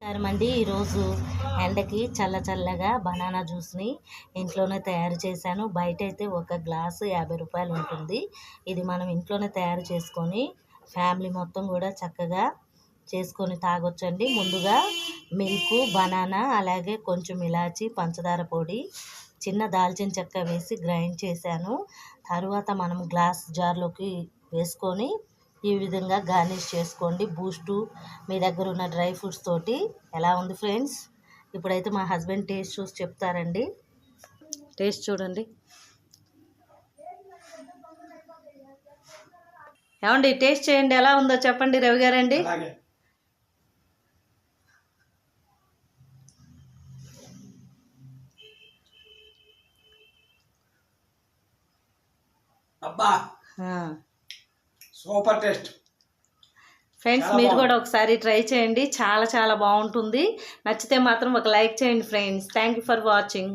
అండి ఈరోజు ఎండకి చల్లగా బనానా జ్యూస్ని ఇంట్లోనే తయారు చేశాను. బయట అయితే ఒక గ్లాసు 50 రూపాయలు ఉంటుంది. ఇది మనం ఇంట్లోనే తయారు చేసుకొని ఫ్యామిలీ మొత్తం కూడా చక్కగా చేసుకొని తాగొచ్చండి. ముందుగా మిల్క్, బనానా, అలాగే కొంచెం ఇలాచి, పంచదార పొడి, చిన్న దాల్చిన చెక్క వేసి గ్రైండ్ చేశాను. తర్వాత మనం గ్లాస్ జార్లోకి వేసుకొని ఈ విధంగా గార్నిష్ చేసుకోండి. బూస్టు, మీ దగ్గర ఉన్న డ్రై ఫ్రూట్స్ తోటి. ఎలా ఉంది ఫ్రెండ్స్? ఇప్పుడైతే మా హస్బెండ్ టేస్ట్ చూసి చెప్తారండి. టేస్ట్ చూడండి. ఏమండి టేస్ట్ చేయండి, ఎలా ఉందో చెప్పండి రవి గారండి. అబ్బా సూపర్ టేస్ట్ ఫ్రెండ్స్. మీరు కూడా ఒకసారి ట్రై చేయండి, చాలా బాగుంటుంది. నచ్చితే మాత్రం ఒక లైక్ చేయండి friends. Thank you for watching.